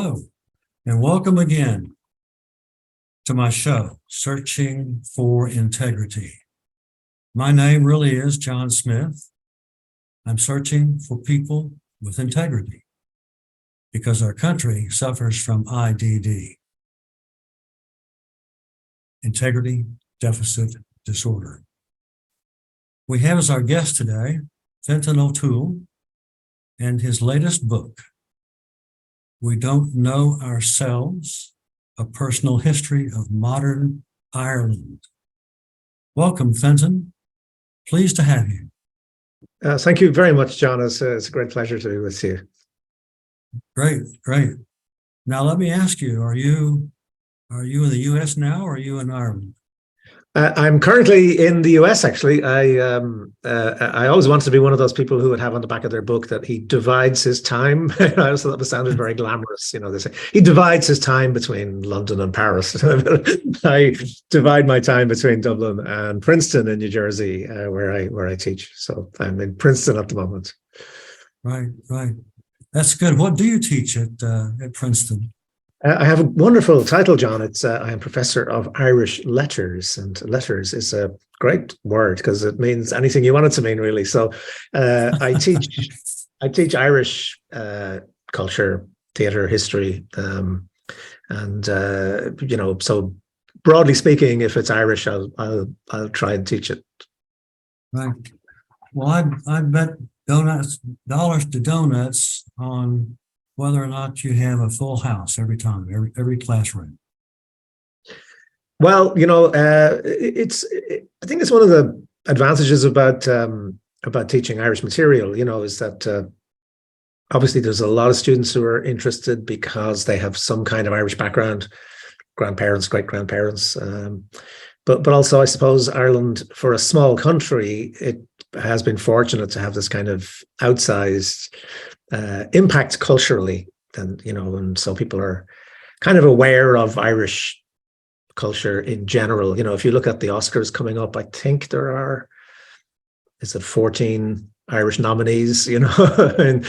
Hello, and welcome again to my show, Searching for Integrity. My name really is John Smith. I'm searching for people with integrity because our country suffers from IDD, integrity deficit disorder. We have as our guest today, Fintan O'Toole, and his latest book, We Don't Know Ourselves, A Personal History of Modern Ireland. Welcome, Fintan. Pleased to have you. Thank you very much, John. It's a great pleasure to be with you. Great. Now, let me ask you, are you in the U.S. now, or are you in Ireland? I'm currently in the US, actually. I always wanted to be one of those people who would have on the back of their book that he divides his time. I also thought it sounded very glamorous. They say he divides his time between London and Paris. I divide my time between Dublin and Princeton in New Jersey, where I teach. So I'm in Princeton at the moment. Right. That's good. What do you teach at Princeton? I have a wonderful title, John. It's I am Professor of Irish Letters, and letters is a great word because it means anything you want it to mean, really. So I teach Irish culture, theatre, history, and so broadly speaking, if it's Irish, I'll try and teach it. Right. Well, I bet dollars to donuts on whether or not you have a full house every time, every classroom. Well, I think it's one of the advantages about teaching Irish material, is that obviously there's a lot of students who are interested because they have some kind of Irish background, grandparents, great-grandparents. But also, I suppose, Ireland, for a small country, it has been fortunate to have this kind of outsized impact culturally, and so people are kind of aware of Irish culture in general. If you look at the Oscars coming up, I think there are 14 Irish nominees. And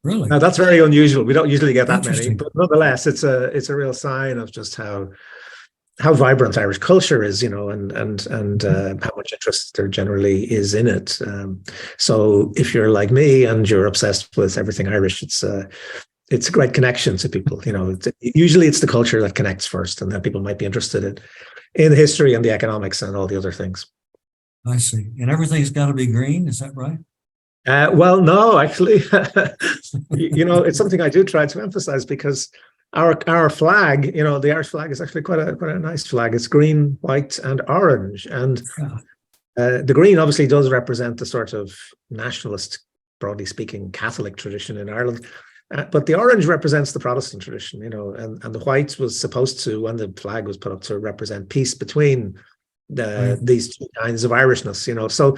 Really? now that's very unusual. We don't usually get that many, but nonetheless, it's a real sign of just how vibrant Irish culture is, and how much interest there generally is in it. So if you're like me and you're obsessed with everything Irish, it's a great connection to people. Usually it's the culture that connects first, and then people might be interested in the history and the economics and all the other things. I see. And everything's got to be green, is that right? Well, no, actually, it's something I do try to emphasize because our flag, the Irish flag is actually quite a nice flag. It's green, white, and orange, and the green obviously does represent the sort of nationalist, broadly speaking, Catholic tradition in Ireland, but the orange represents the Protestant tradition, and the white was supposed to, when the flag was put up, to represent peace between these two kinds of Irishness, So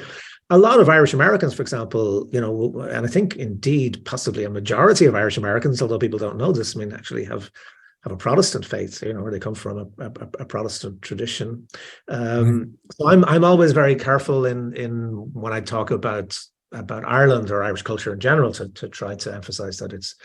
a lot of Irish Americans, for example, and I think indeed possibly a majority of Irish Americans, although people don't know this, actually have a Protestant faith, where they come from a Protestant tradition. So I'm always very careful in when I talk about Ireland or Irish culture in general to try to emphasize that it's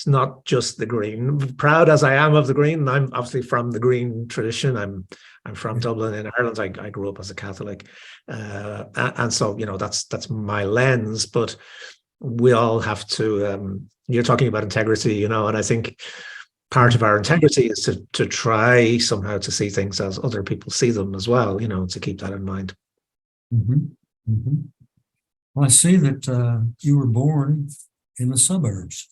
not just the green. Proud as I am of the green, I'm obviously from the green tradition. I'm from Dublin in Ireland. I grew up as a Catholic, and so that's my lens. But we all have to. You're talking about integrity, and I think part of our integrity is to try somehow to see things as other people see them as well. To keep that in mind. Mm-hmm. Mm-hmm. Well, I see that you were born in the suburbs.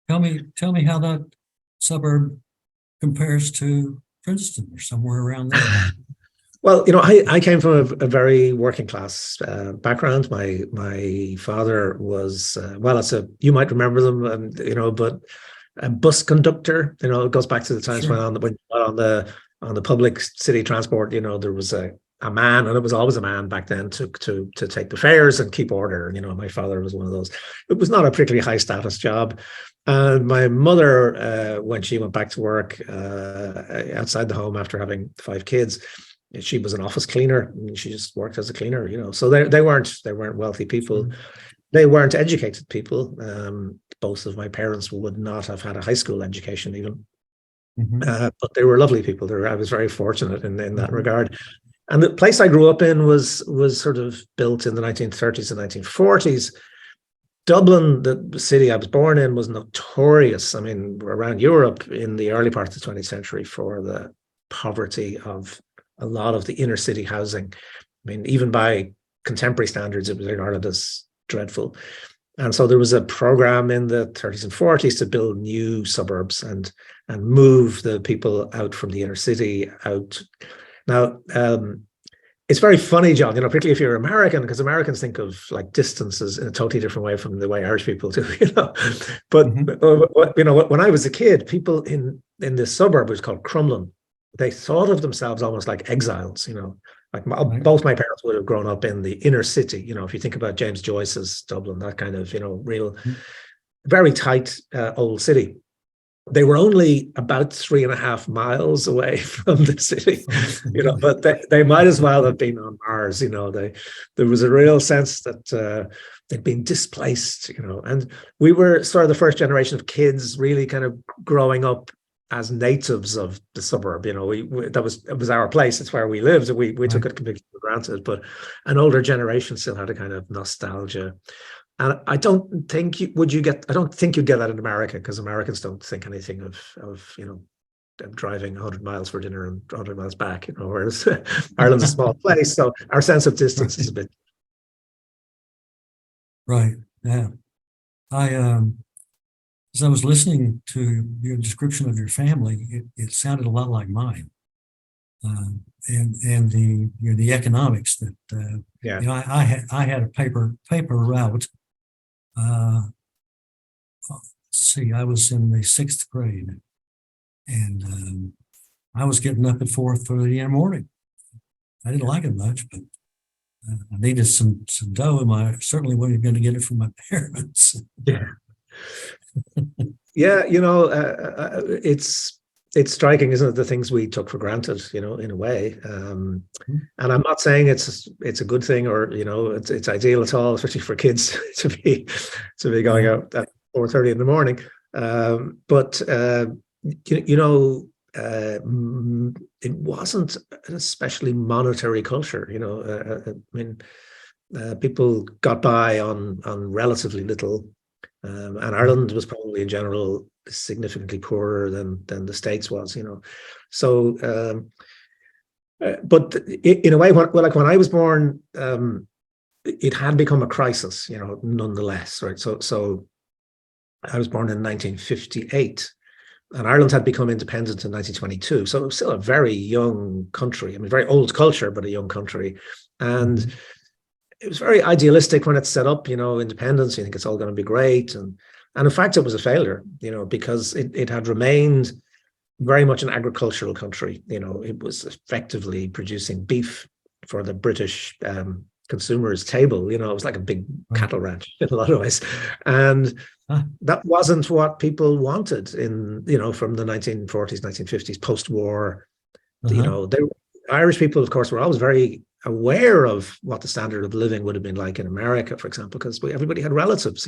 Tell me how that suburb compares to Princeton or somewhere around there. Well, I came from a very working class background. My father was you might remember them, but a bus conductor. It goes back to the times when on the public city transport. There was a man, and it was always a man back then, to take the fares and keep order. My father was one of those. It was not a particularly high status job. And my mother, when she went back to work outside the home after having 5 kids, she was an office cleaner. She just worked as a cleaner, So they weren't wealthy people. They weren't educated people, both of my parents would not have had a high school education even. Mhm. But they were lovely people. I was very fortunate in that Mhm. regard. And the place I grew up in was sort of built in the 1930s and 1940s. Dublin, the city I was born in, was notorious, I mean, around Europe in the early part of the 20th century for the poverty of a lot of the inner city housing. I mean, even by contemporary standards, it was regarded as dreadful. And so there was a program in the 30s and 40s to build new suburbs and move the people out from the inner city out. Now, it's very funny, John, particularly if you're American, because Americans think of like distances in a totally different way from the way Irish people do, But, Mhm. when I was a kid, people in this suburb, was called Crumlin, they thought of themselves almost like exiles, like Right. both my parents would have grown up in the inner city. If you think about James Joyce's Dublin, that kind of, real, Mhm. very tight old city. They were only about 3.5 miles away from the city, Really? but they might as well have been on Mars. There was a real sense that they'd been displaced, and we were sort of the first generation of kids really kind of growing up as natives of the suburb. It was our place. It's where we lived. We took Right. it completely for granted, but an older generation still had a kind of nostalgia. And I don't think you get that in America, because Americans don't think anything of driving 100 miles for dinner and 100 miles back, whereas Ireland's a small place, so our sense of distance is a bit. Right. Yeah. I as I was listening to your description of your family, it sounded a lot like mine. And the economics that Yeah. I had a paper route. Let's see, I was in the sixth grade, and I was getting up at 4:30 in the morning. I didn't like it much, but I needed some dough, and I certainly wasn't going to get it from my parents. Yeah. Yeah, it's striking, isn't it, the things we took for granted, in a way. And I'm not saying it's a good thing, or it's ideal at all, especially for kids to be going Yeah. out at 4:30 in the morning. But you know, it wasn't an especially monetary culture. I mean, people got by on relatively little. And Ireland was probably in general significantly poorer than the States was, So, but in a way, when I was born, it had become a crisis, nonetheless, right? So I was born in 1958, and Ireland had become independent in 1922. So it was still a very young country. I mean, very old culture, but a young country, and Mhm. it was very idealistic when it's set up, independence. You think it's all going to be great. And in fact, it was a failure, because it had remained very much an agricultural country. It was effectively producing beef for the British consumers' table. It was like a big Right. cattle ranch in a lot of ways. And Huh. that wasn't what people wanted from the 1940s, 1950s, post-war. Uh-huh. Irish people, of course, were always very aware of what the standard of living would have been like in America, for example, because everybody had relatives,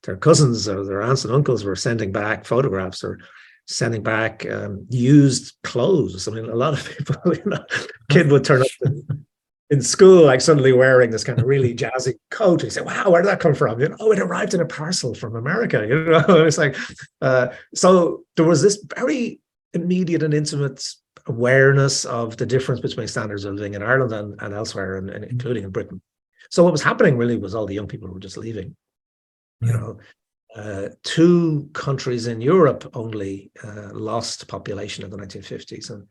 their cousins or their aunts and uncles were sending back photographs or sending back used clothes. I mean, a lot of people, Huh. kid would turn up in school, like suddenly wearing this kind of really jazzy coat. And you say, wow, where did that come from? Oh, it arrived in a parcel from America. It's like, so there was this very immediate and intimate awareness of the difference between standards of living in Ireland and elsewhere, and including in Britain. So what was happening really was all the young people were just leaving. Right. 2 countries in Europe only lost population in the 1950s, and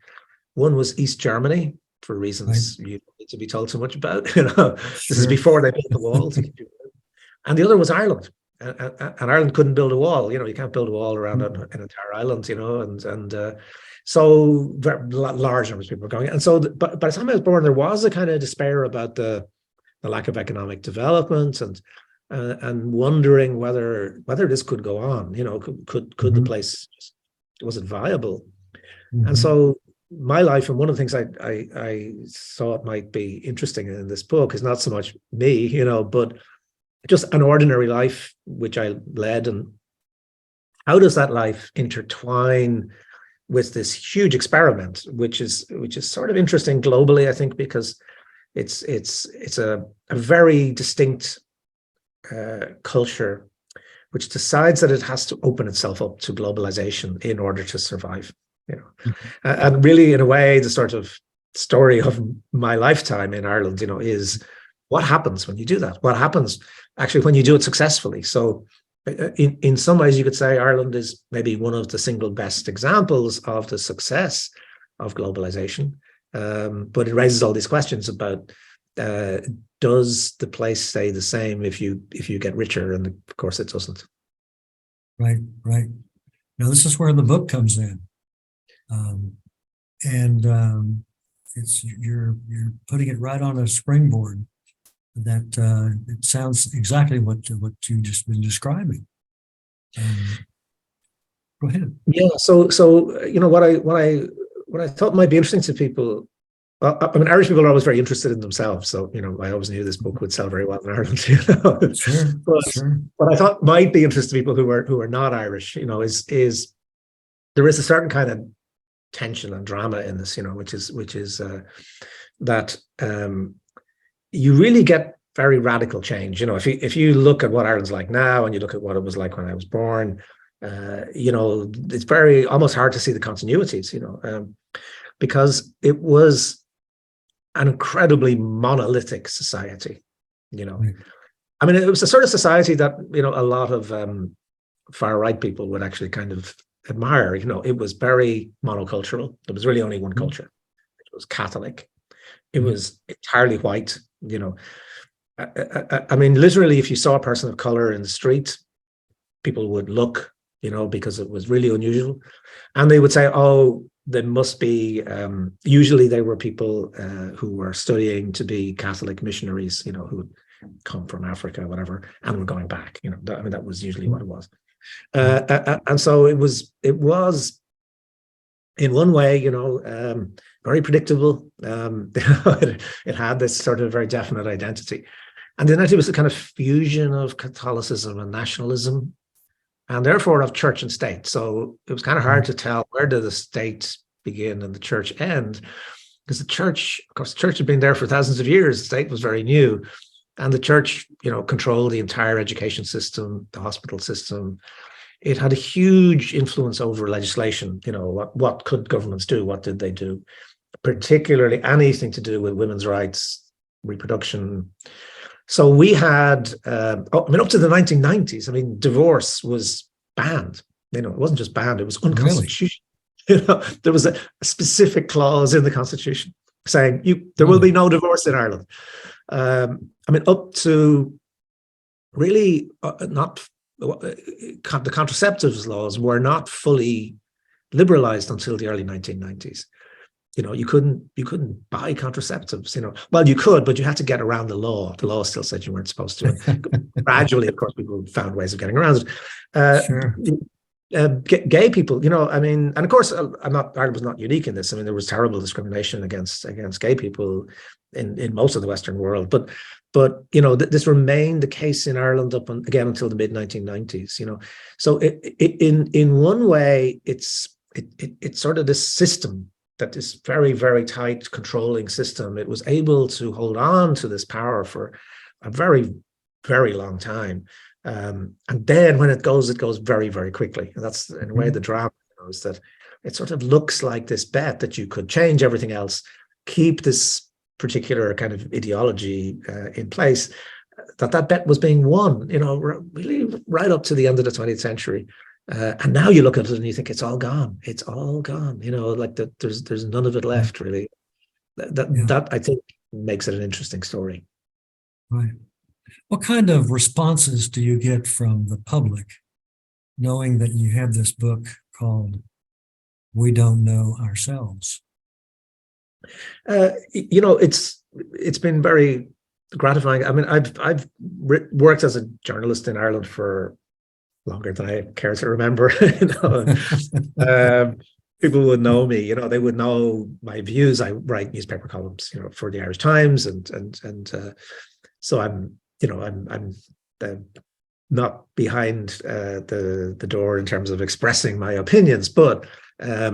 one was East Germany, for Right. reasons you don't need to be told so much about. This is Sure. before they built the wall to keep you. And the other was Ireland, and Ireland couldn't build a wall. You can't build a wall around an entire island. And so very large numbers of people were going. And so, but by the time I was born, there was a kind of despair about the lack of economic development, and wondering whether this could go on. Could the Mhm. place, was it viable? And Mhm. so my life, and one of the things I thought might be interesting in this book, is not so much me, but just an ordinary life which I led, and how does that life intertwine with this huge experiment, which is sort of interesting globally, I think, because it's a very distinct culture which decides that it has to open itself up to globalization in order to survive. You know, and really, in a way, the sort of story of my lifetime in Ireland, is what happens when you do that? What happens actually when you do it successfully? So, in some ways, you could say Ireland is maybe one of the single best examples of the success of globalization. But it raises all these questions about, does the place stay the same if you get richer? And of course, it doesn't. Right, right. Now, this is where the book comes in, and it's you're putting it right on a springboard. That it sounds exactly what you just been describing. Go ahead. Yeah. So what I thought might be interesting to people. I mean, Irish people are always very interested in themselves. So, I always knew this book would sell very well in Ireland. Sure, but sure. what I thought might be interesting to people who are not Irish, is there is a certain kind of tension and drama in this, which is that you really get very radical change. If you look at what Ireland's like now, and you look at what it was like when I was born, it's very almost hard to see the continuities, because it was an incredibly monolithic society. Right. I mean, it was a sort of society that a lot of far right people would actually kind of admire. It was very monocultural. There was really only one culture. It was Catholic. It was entirely white. I mean, literally, if you saw a person of color in the street, people would look, because it was really unusual, and they would say, "Oh, there must be." Usually, they were people who were studying to be Catholic missionaries, who would come from Africa, whatever, and were going back. I mean, that was usually what it was, and so it was in one way, very predictable. It had this sort of very definite identity. And then it was a kind of fusion of Catholicism and nationalism, and therefore of church and state. So it was kind of hard to tell, where did the state begin and the church end? Because the church, of course, the church had been there for thousands of years. The state was very new. And the church, controlled the entire education system, the hospital system. It had a huge influence over legislation. What could governments do? What did they do? Particularly anything to do with women's rights, reproduction. So we had, up to the 1990s, divorce was banned. It wasn't just banned, it was unconstitutional. Really? There was a specific clause in the Constitution saying there will be no divorce in Ireland. Up to really not the contraceptives laws were not fully liberalized until the early 1990s. You couldn't buy contraceptives. Well, you could, but you had to get around the law. The law still said you weren't supposed to. Gradually, of course, people found ways of getting around it. Sure. Gay people, and of course, Ireland was not unique in this. There was terrible discrimination against gay people in most of the Western world, but this remained the case in Ireland again until the mid 1990s. So in one way, it's sort of this system, that this very, very tight controlling system, it was able to hold on to this power for a very, very long time. And then when it goes very, very quickly. And that's, in a way, the drama is that it sort of looks like this bet that you could change everything else, keep this particular kind of ideology in place, that bet was being won, really right up to the end of the 20th century. And now you look at it and you think it's all gone. It's all gone. Like that. There's none of it left, really. That I think makes it an interesting story. Right. What kind of responses do you get from the public, knowing that you have this book called "We Don't Know Ourselves"? It's been very gratifying. I've worked as a journalist in Ireland for longer than I care to remember. People would know me. They would know my views. I write newspaper columns, for the Irish Times, and so I'm not behind the door in terms of expressing my opinions, but I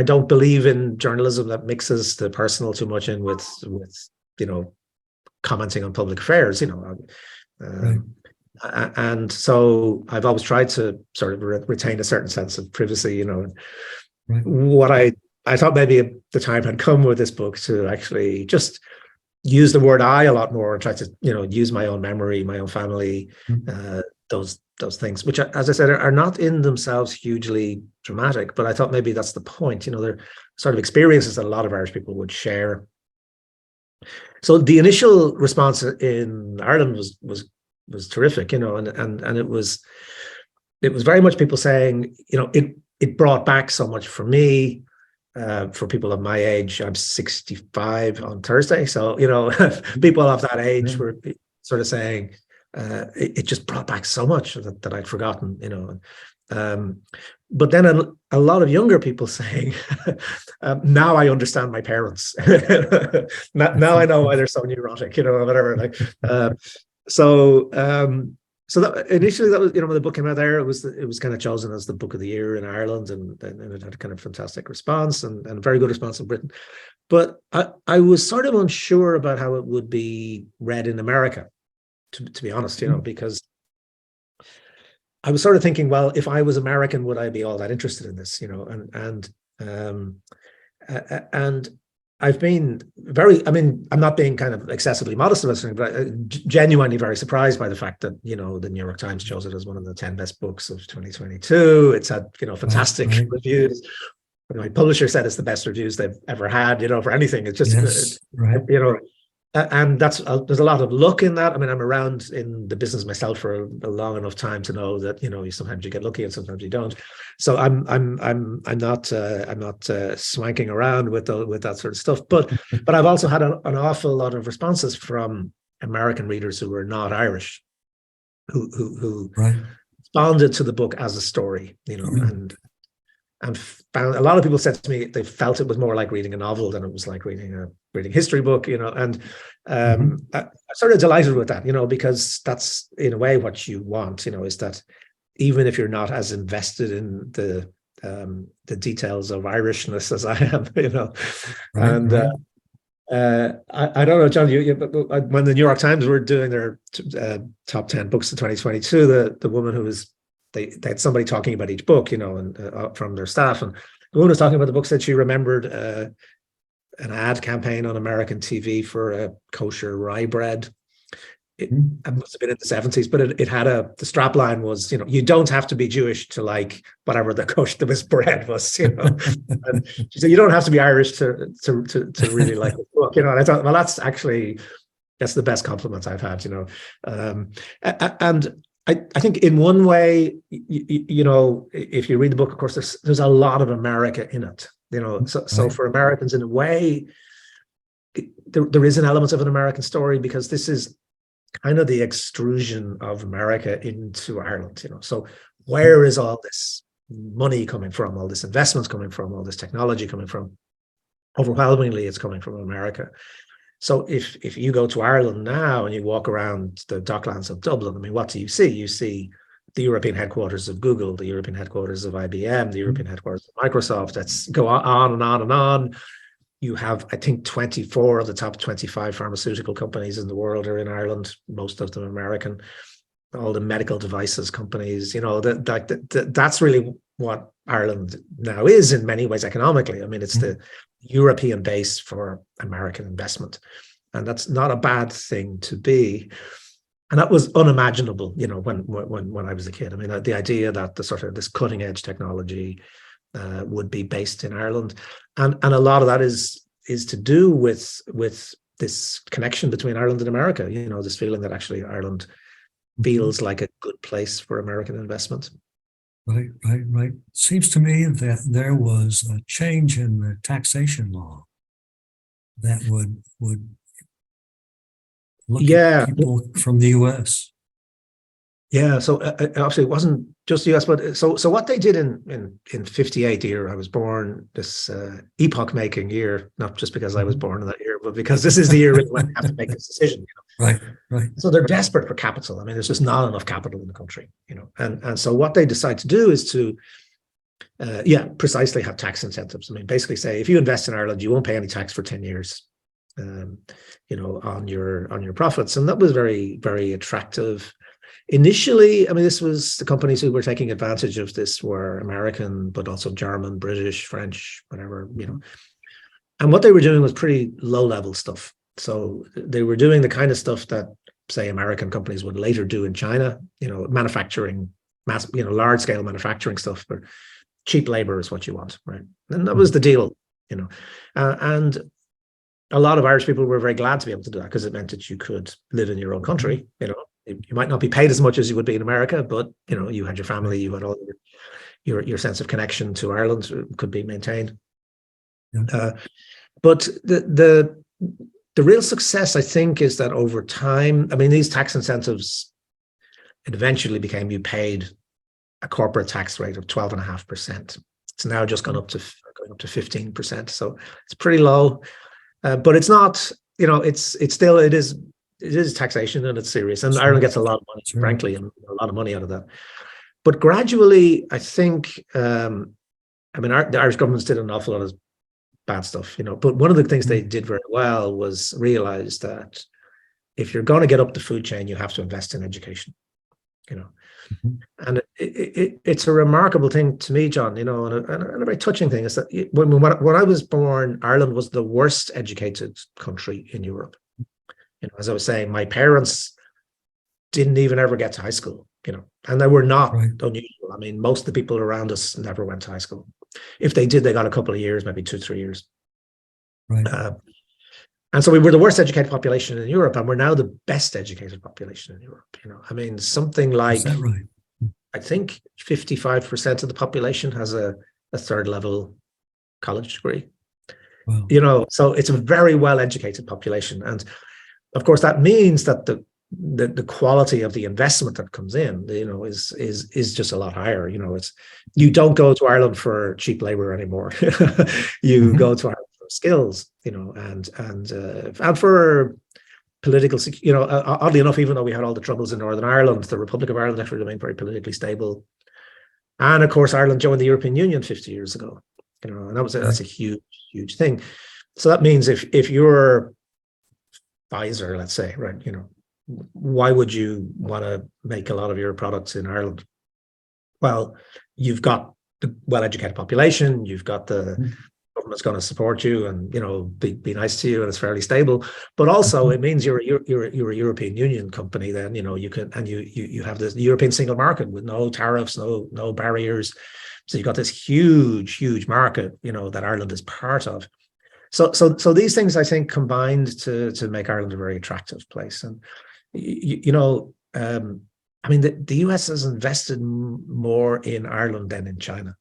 don't believe in journalism that mixes the personal too much in with commenting on public affairs, Right. and so I've always tried to sort of retain a certain sense of privacy, Right. What I thought maybe the time had come with this book to actually just use the word I a lot more and try to, use my own memory, my own family, those things, which, as I said, are not in themselves hugely dramatic, but I thought maybe that's the point. They're sort of experiences that a lot of Irish people would share. So the initial response in Ireland was terrific, and it was very much people saying, it brought back so much for me. For people of my age, I'm 65 on Thursday. So, people of that age were sort of saying, it just brought back so much that I'd forgotten, but then a lot of younger people saying, now I understand my parents. now I know why they're so neurotic, or whatever. So that initially, that was, when the book came out there, it was kind of chosen as the book of the year in Ireland, and it had a kind of fantastic response and a very good response in Britain. But I was sort of unsure about how it would be read in America, to be honest, because I was sort of thinking, well, if I was American, would I be all that interested in this, and I've been I'm not being kind of excessively modest about something, but genuinely very surprised by the fact that, the New York Times chose it as one of the 10 best books of 2022. It's had, fantastic reviews. My publisher said it's the best reviews they've ever had, for anything. It's just, and that's there's a lot of luck in that. I'm around in the business myself for a long enough time to know that sometimes you get lucky and sometimes you don't. So I'm not swanking around with that sort of stuff. But I've also had an awful lot of responses from American readers who were not Irish, who responded to the book as a story, and found a lot of people said to me they felt it was more like reading a novel than it was like reading a history book, and I'm sort of delighted with that, because that's in a way what you want, is that even if you're not as invested in the details of Irishness as I am, I don't know, John, when the New York Times were doing their top 10 books of 2022, the woman who was they had somebody talking about each book, and from their staff, and the woman was talking about the book said she remembered an ad campaign on American TV for a kosher rye bread. It must have been in the 70s, but it had the strap line was, you don't have to be Jewish to like whatever the kosher this bread was, And she said, you don't have to be Irish to really like the book, And I thought, well, that's the best compliment I've had, and I think in one way, if you read the book, of course, there's a lot of America in it, So for Americans, in a way, there is an element of an American story, because this is kind of the extrusion of America into Ireland, So where is all this money coming from? All this investments coming from? All this technology coming from? Overwhelmingly, it's coming from America. So if you go to Ireland now and you walk around the docklands of Dublin, what do you see? You see the European headquarters of Google, the European headquarters of IBM, the European headquarters of Microsoft. Let's go on and on and on. You have, I think, 24 of the top 25 pharmaceutical companies in the world are in Ireland, most of them American. All the medical devices companies, that's really what Ireland now is in many ways economically. It's the European base for American investment, and that's not a bad thing to be. And that was unimaginable, when I was a kid. The idea that the sort of this cutting edge technology would be based in Ireland, and a lot of that is to do with this connection between Ireland and America. This feeling that actually Ireland feels like a good place for American investment. Right. Seems to me that there was a change in the taxation law that would look at people from the U.S. Yeah, so obviously it wasn't just the US, but so what they did in 58, the year I was born, this epoch-making year, not just because I was born in that year, but because this is the year when we have to make this decision. Right, right. So they're desperate for capital. I mean, there's just not enough capital in the country, and so what they decide to do is to precisely have tax incentives. I mean, basically say if you invest in Ireland, you won't pay any tax for 10 years, on your profits, and that was very, very attractive. Initially, I mean, this was the companies who were taking advantage of this were American, but also German, British, French, whatever, And what they were doing was pretty low-level stuff. So they were doing the kind of stuff that, say, American companies would later do in China, manufacturing, large-scale manufacturing stuff, but cheap labor is what you want, right? And that was the deal, and a lot of Irish people were very glad to be able to do that because it meant that you could live in your own country, You might not be paid as much as you would be in America, but you had your family, you had all your sense of connection to Ireland could be maintained. Yeah. But the real success, I think, is that over time, I mean, these tax incentives, it eventually became you paid a corporate tax rate of 12.5%. It's now just going up to 15%. So it's pretty low, but it's not. It is taxation and it's serious, and Ireland gets a lot of money, frankly, and a lot of money out of that. But gradually, I think, the Irish governments did an awful lot of bad stuff, But one of the things they did very well was realize that if you're going to get up the food chain, you have to invest in education, And it's a remarkable thing to me, John, and a very touching thing is that when I was born, Ireland was the worst educated country in Europe. As I was saying, my parents didn't even ever get to high school, and they were not unusual. I mean, most of the people around us never went to high school. If they did, they got a couple of years, maybe 2-3 years. Right. And so we were the worst educated population in Europe, and we're now the best educated population in Europe. I mean, something like, is that right? I think 55% of the population has a third level college degree. Wow. So it's a very well educated population, and of course, that means that the quality of the investment that comes in, is just a lot higher. You don't go to Ireland for cheap labor anymore. You go to Ireland for skills, and for political. Oddly enough, even though we had all the troubles in Northern Ireland, the Republic of Ireland actually remained very politically stable. And of course, Ireland joined the European Union 50 years ago. And that's a huge, huge thing. So that means if you're Pfizer, let's say, right, why would you want to make a lot of your products in Ireland? Well, you've got the well-educated population, you've got the government's going to support you and be nice to you, and it's fairly stable. But also, it means you're a European Union company. Then you can, and you have this European single market with no tariffs, no barriers. So you've got this huge market, that Ireland is part of. So these things, I think, combined to make Ireland a very attractive place. And, the US has invested more in Ireland than in China.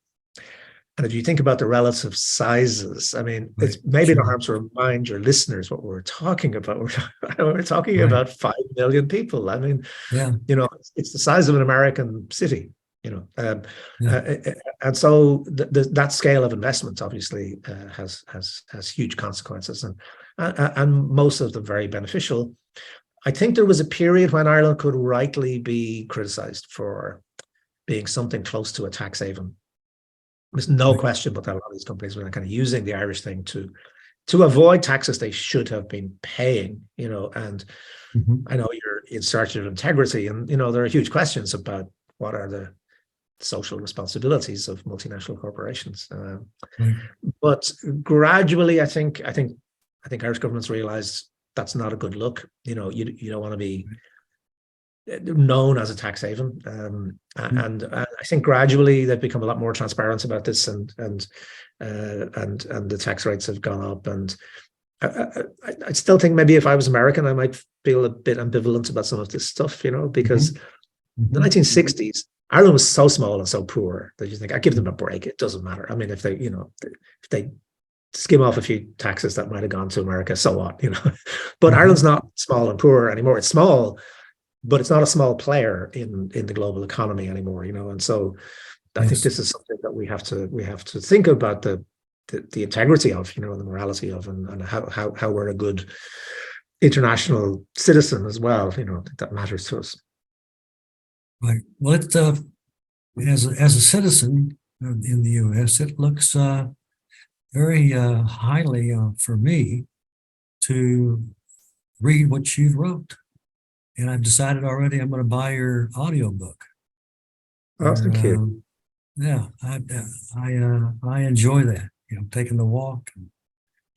And if you think about the relative sizes, it's maybe no harm to remind your listeners what we're talking about. We're talking about 5 million people. It's the size of an American city. And so that scale of investment obviously has huge consequences, and most of them very beneficial. I think there was a period when Ireland could rightly be criticized for being something close to a tax haven. There's no question but that a lot of these companies were kind of using the Irish thing to avoid taxes they should have been paying, and I know you're in search of integrity, and there are huge questions about what are the social responsibilities of multinational corporations. But gradually, I think Irish governments realized that's not a good look. You don't want to be known as a tax haven, and I think gradually they've become a lot more transparent about this, and the tax rates have gone up. And I still think maybe if I was American, I might feel a bit ambivalent about some of this stuff, because the 1960s. Ireland was so small and so poor that you think, I give them a break. It doesn't matter. If they skim off a few taxes that might have gone to America, so what, But Ireland's not small and poor anymore. It's small, but it's not a small player in the global economy anymore, and so I think this is something that we have to think about the integrity of, and the morality of, and how we're a good international citizen as well. I think that matters to us. Right. Well, as a citizen in the U.S., it looks very highly for me to read what you wrote, and I've decided already I'm going to buy your audiobook. Oh, thank you. Yeah, I enjoy that. Taking the walk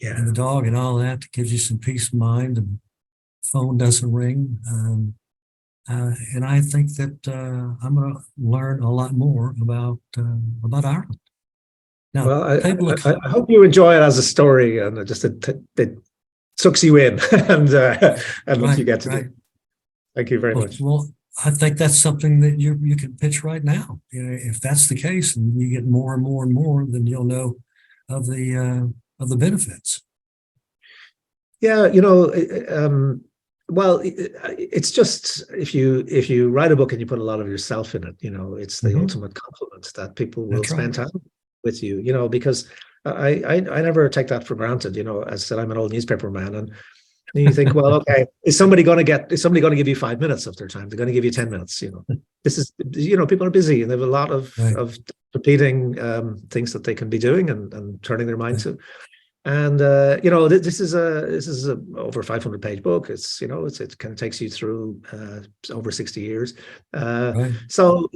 and the dog and all that gives you some peace of mind, and phone doesn't ring. And I think that I'm going to learn a lot more about Ireland. Now, well, I hope you enjoy it as a story, and it sucks you in, and what you get to do. Thank you very much. Well, I think that's something that you can pitch right now. If that's the case, and you get more and more and more, then you'll know of the benefits. Yeah, well, it's just if you write a book and you put a lot of yourself in it, it's the ultimate compliment that people will spend time with you, because I never take that for granted. As I said, I'm an old newspaper man, and you think, well, okay, is somebody going to give you 5 minutes of their time? They're going to give you 10 minutes. This is, people are busy, and they have a lot of competing things that they can be doing and turning their mind to. And this is a over 500-page book. It kind of takes you through over 60 years. So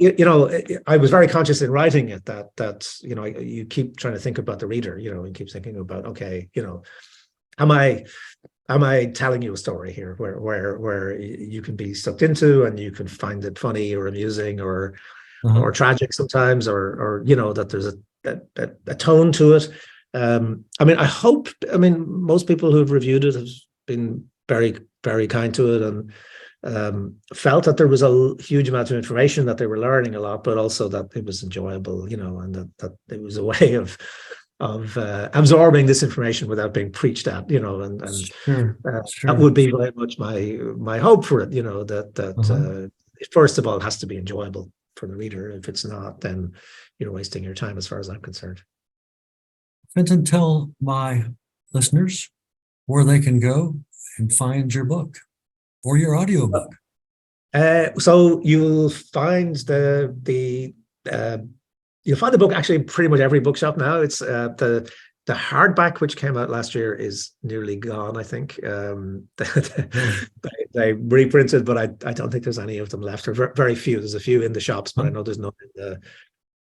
I was very conscious in writing it that you keep trying to think about the reader. And keep thinking about, okay, am I telling you a story here where you can be sucked into, and you can find it funny or amusing or tragic sometimes, or that there's a tone to it. Most people who've reviewed it have been very, very kind to it, and felt that there was a huge amount of information, that they were learning a lot, but also that it was enjoyable, and that it was a way of absorbing this information without being preached at, and sure. That would be very much my hope for it, that first of all, it has to be enjoyable for the reader. If it's not, then you're wasting your time, as far as I'm concerned. Fintan, tell my listeners where they can go and find your book or your audiobook. So you'll find you'll find the book actually in pretty much every bookshop now. It's the hardback, which came out last year, is nearly gone, I think. They reprinted, but I don't think there's any of them left, or very few. There's a few in the shops, but I know there's none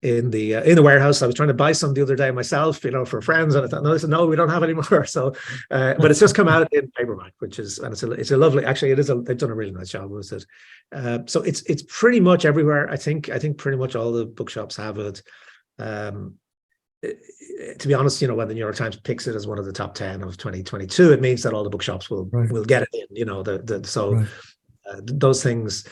in the warehouse. I was trying to buy some the other day myself, for friends, and I thought, no, we don't have any more. So, but it's just come out in paperback, it's a lovely. Actually, they've done a really nice job with it. So it's pretty much everywhere. I think pretty much all the bookshops have it. To be honest, when the New York Times picks it as one of the top 10 of 2022, it means that all the bookshops will get it in. Those things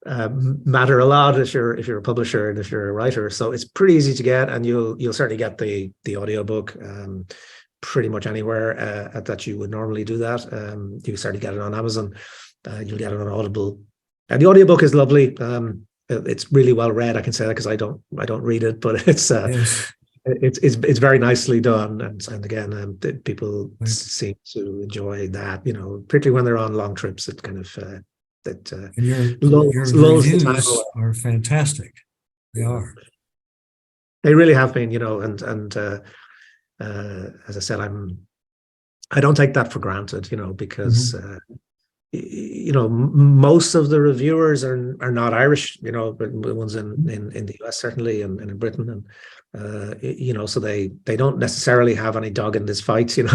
matter a lot if you're a publisher and if you're a writer. So it's pretty easy to get, and you'll certainly get the audiobook pretty much anywhere that you would normally do that. You certainly get it on Amazon. You'll get it on Audible. And the audiobook is lovely. It's really well read. I can say that because I don't read it, but it's very nicely done. And again, people seem to enjoy that, particularly when they're on long trips. It kind of your reviews are fantastic. They are. They really have been, and as I said, I don't take that for granted, because most of the reviewers are not Irish, but the ones in the US certainly, and in Britain, and so they don't necessarily have any dog in this fight, so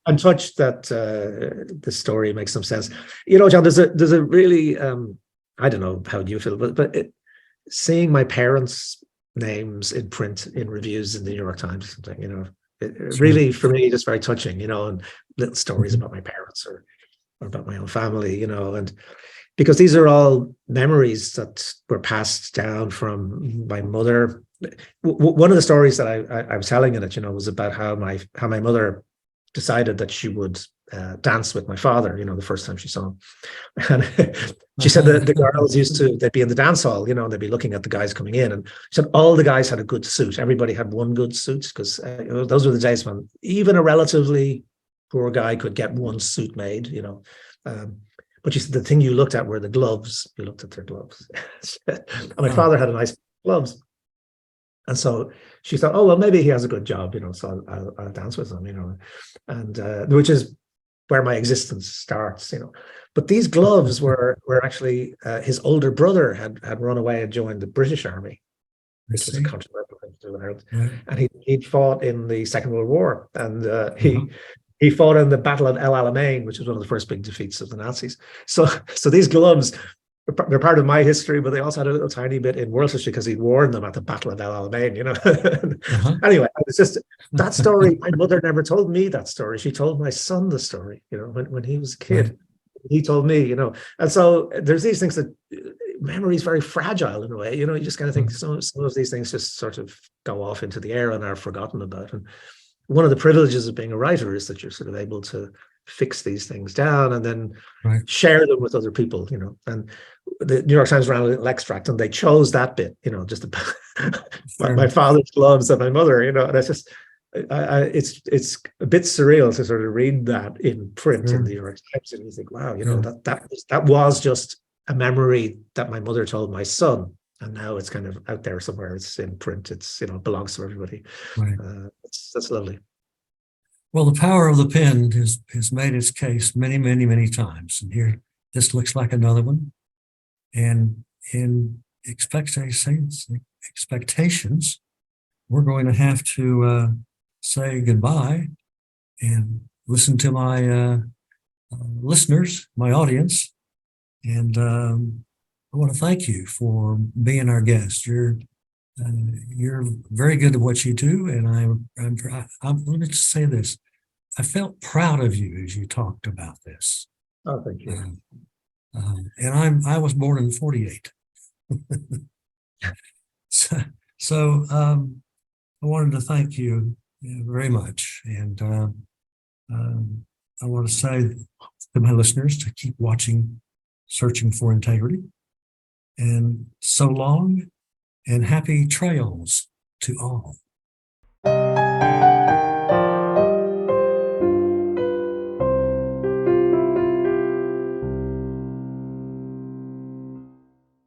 I'm touched that the story makes some sense. John, there's a really I don't know how you feel, but seeing my parents' names in print in reviews in the New York Times, it really, for me, just very touching, and little stories about my parents or about my own family, and because these are all memories that were passed down from my mother. One of the stories that I was telling in it, was about how my mother decided that she would dance with my father, the first time she saw him. And she said that the girls they'd be in the dance hall, they'd be looking at the guys coming in. And she said all the guys had a good suit. Everybody had one good suit, because those were the days when even a relatively poor guy could get one suit made, but she said the thing you looked at were the gloves. You looked at their gloves. And my father had a nice gloves. And so she thought, oh, well, maybe he has a good job, so I'll dance with him, and which is where my existence starts, But these gloves were actually his older brother had run away and joined the British Army, which was a controversial thing to do in Ireland. Right. And he'd fought in the Second World War, and he fought in the Battle of El Alamein, which was one of the first big defeats of the Nazis. So these gloves, they're part of my history, but they also had a little tiny bit in world history because he'd worn them at the Battle of El Alamein, Anyway, it's just that story. My mother never told me that story. She told my son the story, when he was a kid. Right. He told me, And so there's these things that memory is very fragile in a way, You just kind of think some of these things just sort of go off into the air and are forgotten about. And one of the privileges of being a writer is that you're sort of able to fix these things down and then share them with other people, And the New York Times ran a little extract, and they chose that bit, just my father's gloves and my mother, and it's just, it's a bit surreal to sort of read that in print in the New York Times, and you think, wow, that was just a memory that my mother told my son, and now it's kind of out there somewhere. It's in print. It's it belongs to everybody. Right. That's lovely. Well, the power of the pen has made its case many, many, many times. And here, this looks like another one. And in expectations, we're going to have to say goodbye and listen to my listeners, my audience. And I want to thank you for being our guest. You're very good at what you do, and I'm let me just say this: I felt proud of you as you talked about this. Oh, thank you. And I was born in 48, so I wanted to thank you very much, and I want to say to my listeners to keep watching, Searching for Integrity, and so long. And happy trails to all.